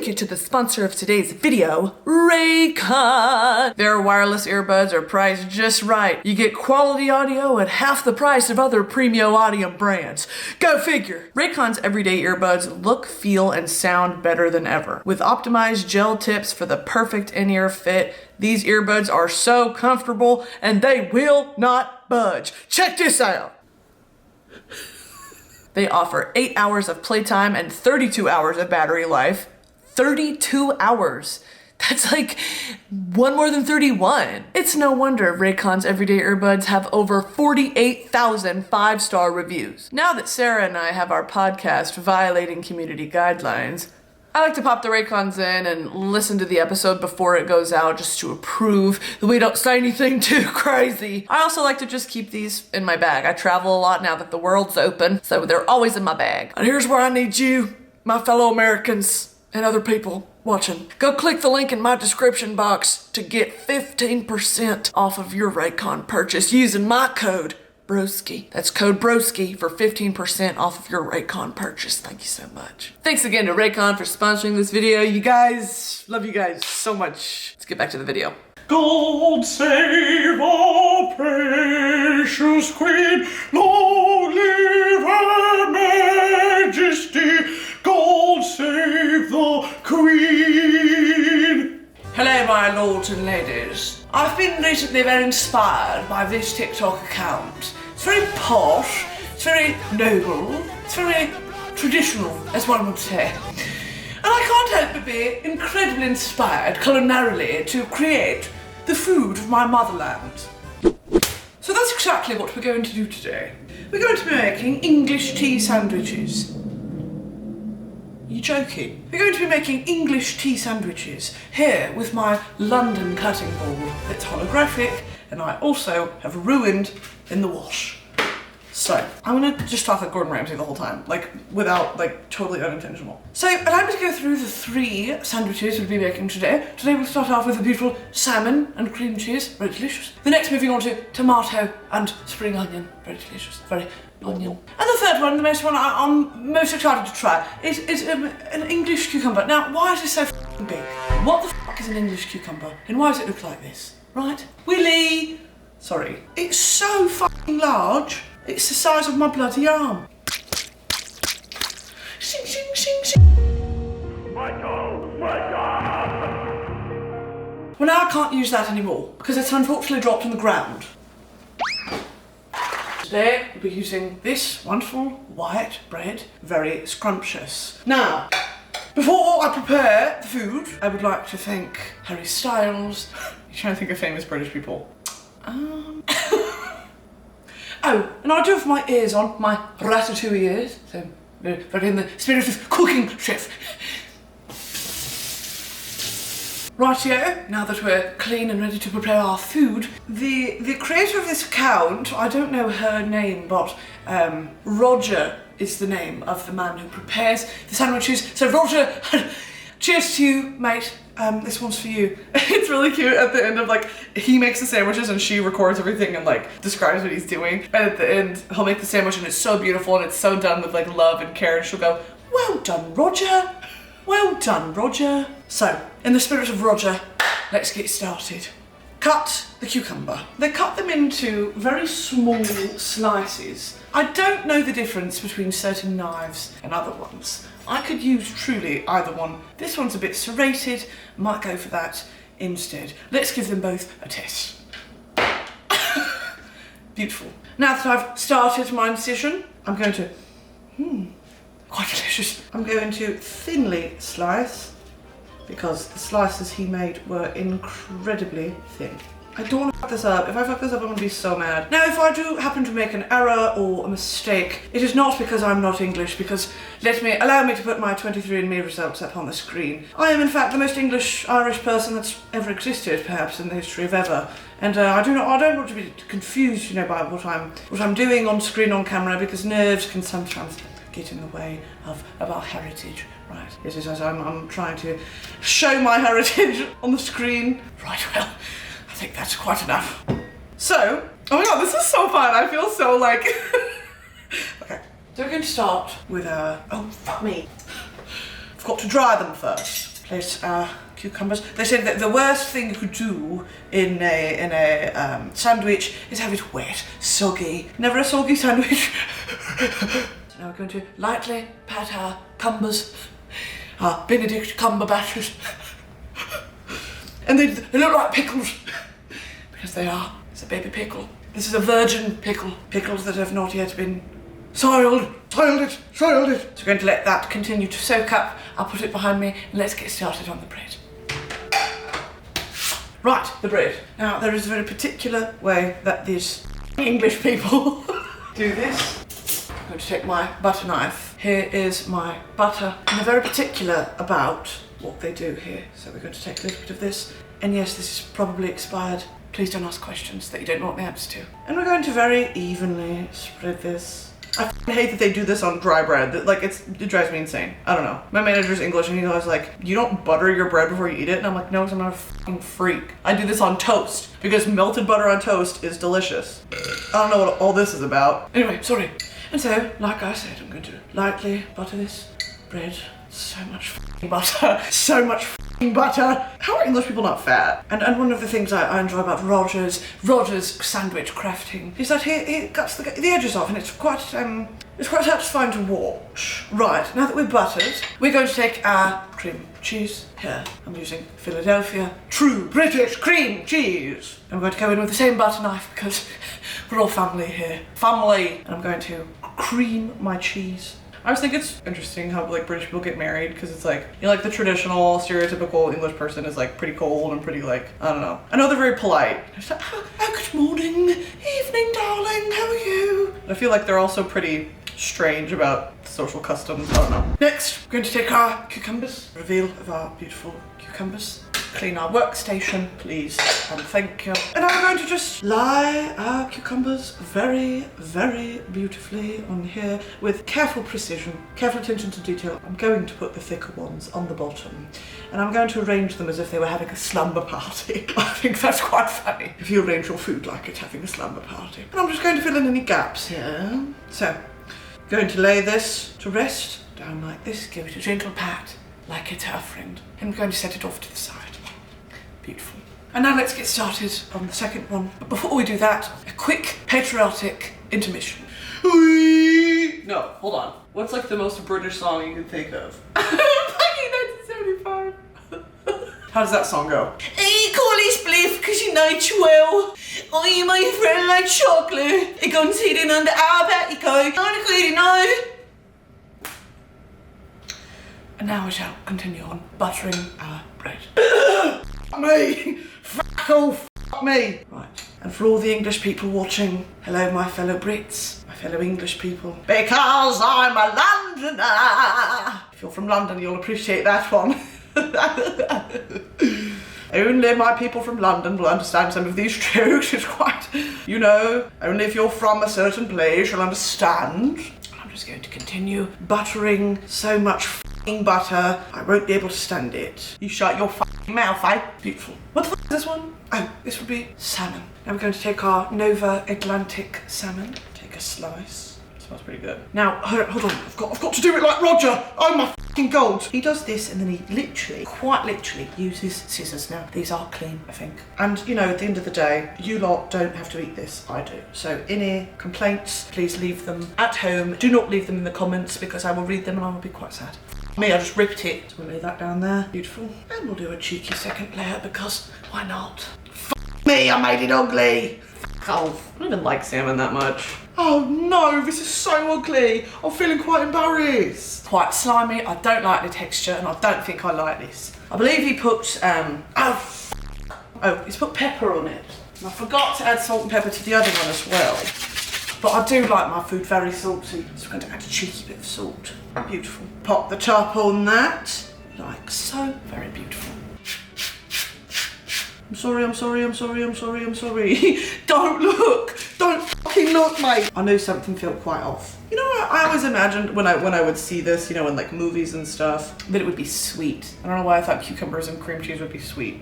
Thank you to the sponsor of today's video, Raycon. Their wireless earbuds are priced just right. You get quality audio at half the price of other premium audio brands. Go figure. Raycon's everyday earbuds look, feel, and sound better than ever. With optimized gel tips for the perfect in-ear fit, these earbuds are so comfortable and they will not budge. Check this out. They offer 8 hours of playtime and 32 hours of battery life. 32 hours. That's like one more than 31. It's no wonder Raycon's everyday earbuds have over 48,000 five-star reviews. Now that Sarah and I have our podcast violating community guidelines, I like to pop the Raycons in and listen to the episode before it goes out just to approve that we don't say anything too crazy. I also like to just keep these in my bag. I travel a lot now that the world's open, so they're always in my bag. And here's where I need you, my fellow Americans and other people watching. Go click the link in my description box to get 15% off of your Raycon purchase using my code Broski. That's code Broski for 15% off of your Raycon purchase. Thank you so much. Thanks again to Raycon for sponsoring this video. You guys, love you guys so much. Let's get back to the video. God save our precious Queen, long live her Majesty. God save the Queen. Hello, my lords and ladies. I've been recently very inspired by this TikTok account. It's very posh, it's very noble, it's very traditional, as one would say. And I can't help but be incredibly inspired culinarily to create the food of my motherland. So that's exactly what we're going to do today. We're going to be making English tea sandwiches. Are you joking? We're going to be making English tea sandwiches here with my London cutting board that's holographic and I also have ruined in the wash. So, I'm gonna just talk like Gordon Ramsay the whole time, without, totally unintentional. So, allow me to go through the 3 sandwiches we'll be making today. Today we'll start off with a beautiful salmon and cream cheese, very delicious. The next moving on to tomato and spring onion, very delicious, very onion. And the third one, the one I'm most excited to try, is an English cucumber. Now, why is it so f***ing big? What the f*** is an English cucumber? And why does it look like this? Right? Willy! Sorry. It's so f***ing large. It's the size of my bloody arm. Shing, shing, shing, shing. Michael! Michael! Well, now I can't use that anymore because it's unfortunately dropped on the ground. Today we'll be using this wonderful white bread, very scrumptious. Now, before I prepare the food, I would like to thank Harry Styles. You're trying to think of famous British people. Oh, and I do have my ears on, my ratatouille ears, so very in the spirit of cooking, chef. Rightio, now that we're clean and ready to prepare our food, the creator of this account, I don't know her name, but Roger is the name of the man who prepares the sandwiches. So Roger, cheers to you, mate. This one's for you. It's really cute at the end of he makes the sandwiches and she records everything and describes what he's doing. And at the end, he'll make the sandwich and it's so beautiful and it's so done with love and care and she'll go, well done, Roger. Well done, Roger. So, in the spirit of Roger, let's get started. Cut the cucumber. They cut them into very small slices. I don't know the difference between certain knives and other ones. I could use truly either one. This one's a bit serrated, might go for that instead. Let's give them both a test. Beautiful. Now that I've started my incision, I'm going to, quite delicious. I'm going to thinly slice because the slices he made were incredibly thin. I don't want to fuck this up. If I fuck this up, I'm going to be so mad. Now, if I do happen to make an error or a mistake, it is not because I'm not English, because allow me to put my 23andMe results up on the screen. I am, in fact, the most English-Irish person that's ever existed, perhaps, in the history of ever. And I don't want to be confused, by what I'm doing on screen, on camera, because nerves can sometimes get in the way of our heritage. Right, yes, as I'm trying to show my heritage on the screen. Right, well, I think that's quite enough. So, oh my god, this is so fun. I feel so okay. So we're going to start with oh fuck me. I've got to dry them first. place our cucumbers. They said that the worst thing you could do in a sandwich is have it wet, soggy. Never a soggy sandwich. So now we're going to lightly pat our cumbers, our Benedict Cumberbatches. And they look like pickles, because they are. It's a baby pickle. This is a virgin pickle. Pickles that have not yet been soiled it. So we're going to let that continue to soak up. I'll put it behind me and let's get started on the bread. Right, the bread. Now, there is a very particular way that these English people do this. I'm going to take my butter knife. Here is my butter. And they're very particular about what they do here. So we're going to take a little bit of this. And yes, this is probably expired. Please don't ask questions that you don't want the answer to. And we're going to very evenly spread this. I hate that they do this on dry bread. Like, it drives me insane. I don't know. My manager's English and he's always like, you don't butter your bread before you eat it? And I'm like, no, 'cause I'm not a fucking freak. I do this on toast because melted butter on toast is delicious. I don't know what all this is about. Anyway, sorry. And so, like I said, I'm going to lightly butter this bread. So much fucking butter. So much fucking butter. How are English people not fat? And one of the things I enjoy about Roger's sandwich crafting is that he cuts the edges off, and it's quite satisfying to watch. Right, now that we're buttered, we're going to take our cream cheese. Here, I'm using Philadelphia true British cream cheese. I'm going to go in with the same butter knife because we're all family here. Family. And I'm going to cream my cheese. I always think it's interesting how like British people get married, because it's like, you know, like the traditional stereotypical English person is like pretty cold and pretty like, I don't know. I know they're very polite. It's like, oh, good morning, evening darling, how are you? I feel like they're also pretty strange about social customs, I don't know. Next, we're going to take our cucumbers, reveal of our beautiful cucumbers. Clean our workstation, please, and thank you. And I'm going to just lie our cucumbers very, very beautifully on here with careful precision, careful attention to detail. I'm going to put the thicker ones on the bottom, and I'm going to arrange them as if they were having a slumber party. I think that's quite funny, if you arrange your food like it's having a slumber party. And I'm just going to fill in any gaps here. So, going to lay this to rest, down like this, give it a gentle pat, like it's our friend. And I'm going to set it off to the side. Beautiful. And now let's get started on the second one. But before we do that, a quick patriotic intermission. No, hold on. What's like the most British song you can think of? Fucking 1975. How does that song go? Hey, call his spliff, cause you know it's well. I'm my friend like chocolate. It goes hidden under our petticoat. I don't know. And now we shall continue on buttering our bread. Me! Fuck all, fuck me! Right, and for all the English people watching, hello my fellow Brits, my fellow English people. Because I'm a Londoner! If you're from London, you'll appreciate that one. Only my people from London will understand some of these jokes. It's quite, you know, only if you're from a certain place you'll understand. I'm just going to continue buttering so much butter, I won't be able to stand it. You shut your mouth, eh? Beautiful. What the f is this one? Oh, this would be salmon. Now we're going to take our Nova Atlantic salmon. Take a slice. It smells pretty good. Now, hold on. I've got to do it like Roger. Oh my f***ing god. He does this and then he literally, quite literally, uses scissors. Now, these are clean, I think. And, you know, at the end of the day, you lot don't have to eat this. I do. So, any complaints, please leave them at home. Do not leave them in the comments because I will read them and I will be quite sad. Me, I just ripped it. So we'll lay that down there. Beautiful. And we'll do a cheeky second layer because why not? F me, I made it ugly. F off. I don't even like salmon that much. Oh no, this is so ugly. I'm feeling quite embarrassed. Quite slimy. I don't like the texture and I don't think I like this. I believe he put, he's put pepper on it. And I forgot to add salt and pepper to the other one as well. But I do like my food very salty, so I'm going to add a cheeky bit of salt. Beautiful. Pop the top on that, like so. Very beautiful. I'm sorry. Don't look! Don't fucking look, mate! I knew something felt quite off. You know what? I always imagined when I would see this, you know, in like movies and stuff, that it would be sweet. I don't know why I thought cucumbers and cream cheese would be sweet.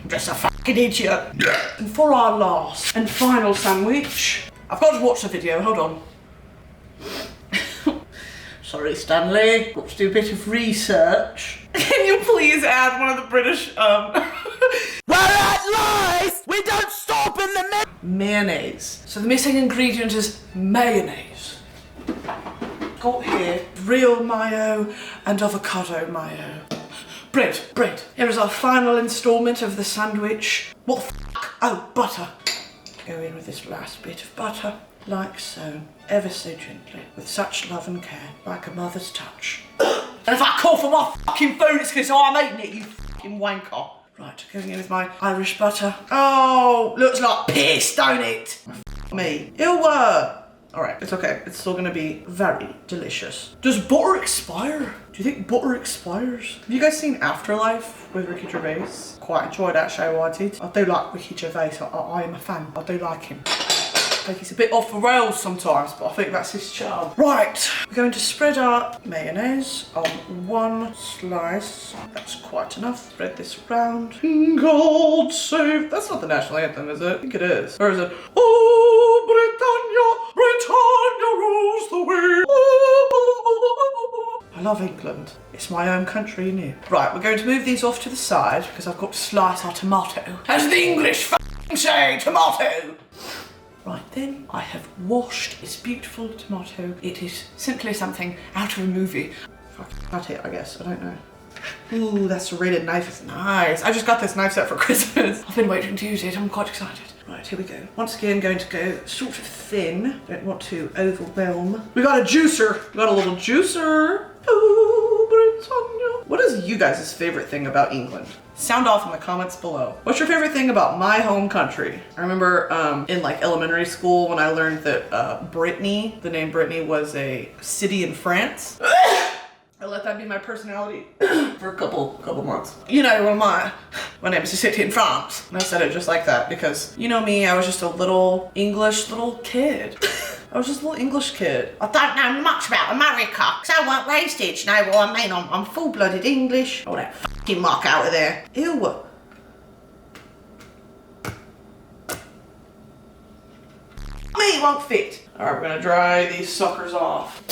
I'm just a fucking idiot. Yeah. And for our last and final sandwich, I've got to watch the video, hold on. Sorry, Stanley. Got to do a bit of research. Can you please add one of the British, Where that lies, we don't stop in the mayonnaise. So the missing ingredient is mayonnaise. Got here real mayo and avocado mayo. Bread. Here is our final instalment of the sandwich. What the f***? Oh, butter. Go in with this last bit of butter, like so, ever so gently, with such love and care, like a mother's touch. And if I call for my fucking food, it's because I'm eating it, you fucking wanker. Right, going in with my Irish butter. Oh, looks like piss, don't it? Me. Ew. Alright, it's okay. It's still gonna be very delicious. Does butter expire? Do you think butter expires? Have you guys seen Afterlife with Ricky Gervais? Quite enjoyed that show, I did. I do like Ricky Gervais. I am a fan. I do like him. I think he's a bit off the rails sometimes, but I think that's his charm. Right, we're going to spread our mayonnaise on one slice. That's quite enough. Spread this around. God save. That's not the national anthem, is it? I think it is. Or is it? Oh, Britannia, Britannia rules the world. I love England. It's my own country, innit? Right, we're going to move these off to the side because I've got to slice our tomato. As the English say, tomato. Right then, I have washed this beautiful tomato. It is simply something out of a movie. Cut it, I guess, I don't know. Ooh, that's a rated knife, it's nice. I just got this knife set for Christmas. I've been waiting to use it, I'm quite excited. Right, here we go. Once again, going to go sort of thin. Don't want to overwhelm. We got a juicer. We got a little juicer. Oh, Britannia. What is you guys' favorite thing about England? Sound off in the comments below. What's your favorite thing about my home country? I remember in like elementary school when I learned that Brittany, the name Brittany, was a city in France. I let that be my personality for a couple months. You know, my name is a city in France. And I said it just like that because, you know me, I was just a little English little kid. I was just a little English kid. I don't know much about America, because I weren't raised here, do you know what I mean? I'm full-blooded English. Oh, that fucking muck out of there. Ew. Me won't fit. All right, we're gonna dry these suckers off.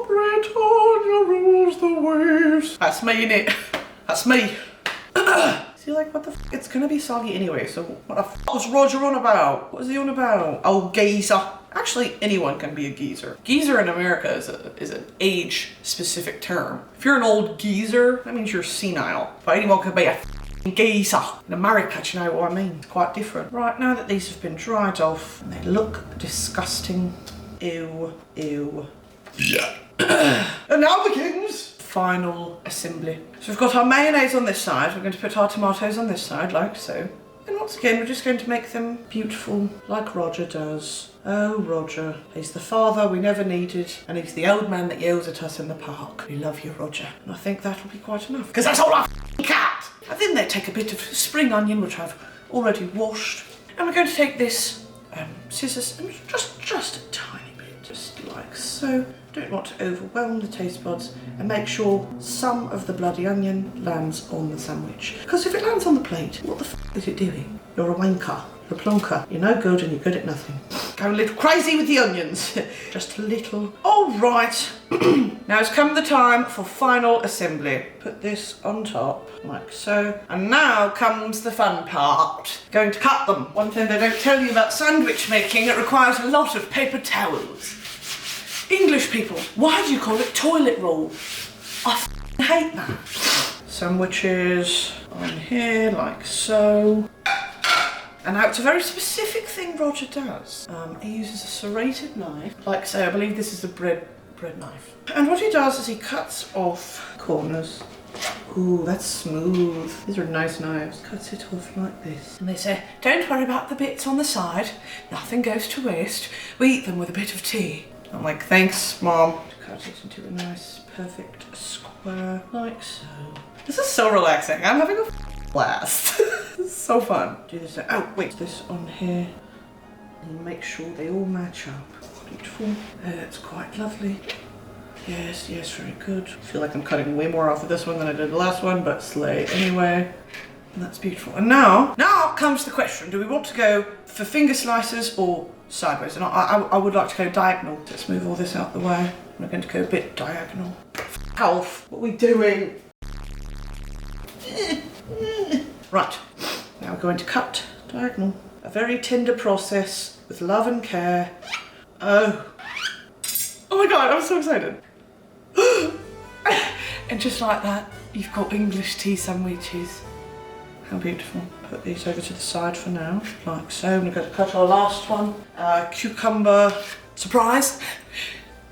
Britannia rules the waves. That's me, innit? That's me. See, like, what the f? It's gonna be soggy anyway, so what the f was Roger on about? What was he on about? Oh, geezer. Actually, anyone can be a geezer. Geezer in America is an age-specific term. If you're an old geezer, that means you're senile. But anyone can be a geezer. In America, do you know what I mean? It's quite different. Right, now that these have been dried off, and they look disgusting. Ew, ew. Yeah. And now begins final assembly. So we've got our mayonnaise on this side. We're going to put our tomatoes on this side, like so. And once again, we're just going to make them beautiful, like Roger does. Oh, Roger. He's the father we never needed, and he's the old man that yells at us in the park. We love you, Roger. And I think that'll be quite enough, because that's all I cat. And then they take a bit of spring onion, which I've already washed. And we're going to take this scissors and just a tiny bit, just like so. Don't want to overwhelm the taste buds, and make sure some of the bloody onion lands on the sandwich. Because if it lands on the plate, what the f is it doing? You're a wanker, you're a plonker, you're no good and you're good at nothing. Go a little crazy with the onions, just a little. All right, now it's come the time for final assembly. Put this on top, like so. And now comes the fun part. Going to cut them. One thing they don't tell you about sandwich making, it requires a lot of paper towels. English people, why do you call it toilet roll? I hate that. Sandwiches on here, like so. And now it's a very specific thing Roger does. He uses a serrated knife, like so. I believe this is a bread knife. And what he does is he cuts off corners. Ooh, that's smooth. These are nice knives. Cuts it off like this. And they say, don't worry about the bits on the side. Nothing goes to waste. We eat them with a bit of tea. I'm like, thanks, Mom. Cut it into a nice, perfect square, like so. This is so relaxing. I'm having a blast. This is so fun. Do this. Oh, wait. This on here. And make sure they all match up. Beautiful. It's quite lovely. Yes, yes, very good. I feel like I'm cutting way more off of this one than I did the last one, but slay anyway. And that's beautiful. And now comes the question. Do we want to go for finger slices or sideways? And I would like to go diagonal. Let's move all this out the way. We're going to go a bit diagonal. Alf, what are we doing? Right, now we're going to cut diagonal. A very tender process with love and care. Oh my god, I'm so excited. And just like that, you've got English tea sandwiches. How beautiful. Put these over to the side for now, like so. We're going to cut our last one. Cucumber surprise.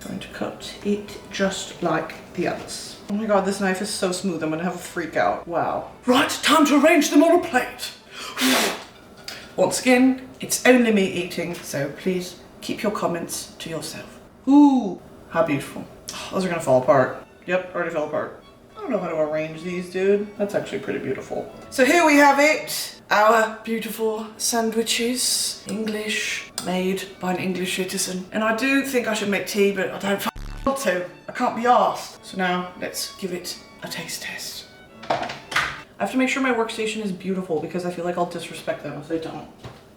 Going to cut it just like the others. Oh my god, this knife is so smooth. I'm gonna have a freak out. Wow. Right, time to arrange them on a plate. Once again, it's only me eating, so please keep your comments to yourself. Ooh, how beautiful. Oh, those are gonna fall apart. Yep, already fell apart. I don't know how to arrange these, dude. That's actually pretty beautiful. So here we have it. Our beautiful sandwiches. English, made by an English citizen. And I do think I should make tea, but I don't want to. I can't be arsed. So now, let's give it a taste test. I have to make sure my workstation is beautiful because I feel like I'll disrespect them if they don't.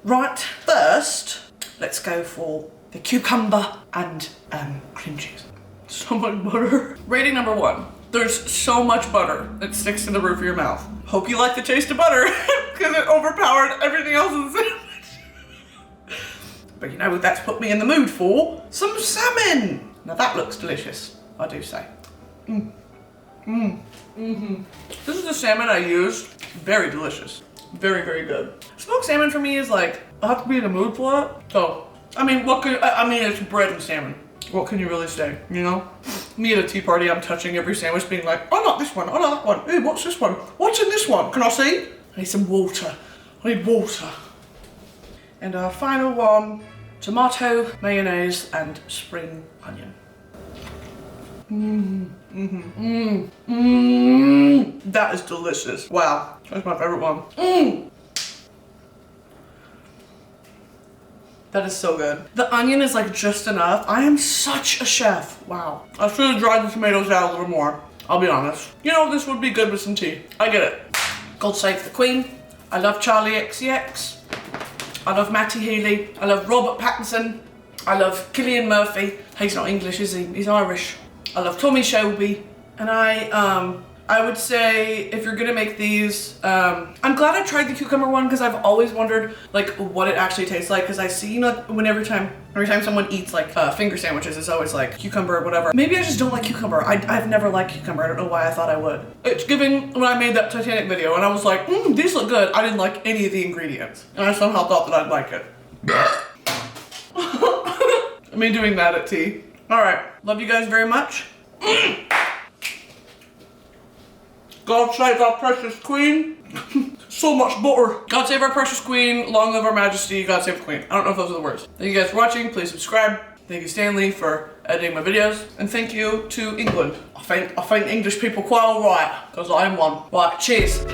Right, first, let's go for the cucumber and cream cheese. So much butter. Rating number 1. There's so much butter that sticks to the roof of your mouth. Hope you like the taste of butter because it overpowered everything else in the sandwich. But you know what that's put me in the mood for? Some salmon. Now that looks delicious, I do say. This is the salmon I used. Very delicious. Very, very good. Smoked salmon for me is like, I have to be in the mood for it. So, I mean, it's bread and salmon. What can you really say, you know? Me at a tea party, I'm touching every sandwich being like, oh, not this one, oh, not that one. Hey, what's this one? What's in this one? Can I see? I need some water. I need water. And our final one, tomato, mayonnaise, and spring onion. That is delicious. Wow, that's my favorite one. That is so good. The onion is like just enough. I am such a chef. Wow. I should have dried the tomatoes out a little more. I'll be honest. You know, this would be good with some tea. I get it. God save the Queen. I love Charlie XCX. I love Matty Healy. I love Robert Pattinson. I love Cillian Murphy. He's not English, is he? He's Irish. I love Tommy Shelby. And I would say if you're gonna make these, I'm glad I tried the cucumber one because I've always wondered like what it actually tastes like because I see, you know, every time someone eats like finger sandwiches, it's always like cucumber or whatever. Maybe I just don't like cucumber. I've never liked cucumber. I don't know why I thought I would. It's giving when I made that Titanic video and I was like, these look good. I didn't like any of the ingredients and I somehow thought that I'd like it. Me doing that at tea. All right, love you guys very much. God save our precious Queen. So much butter. God save our precious Queen. Long live our Majesty. God save the Queen. I don't know if those are the words. Thank you guys for watching. Please subscribe. Thank you, Stanley, for editing my videos. And thank you to England. I think English people quite alright, because I'm one. Right, cheers.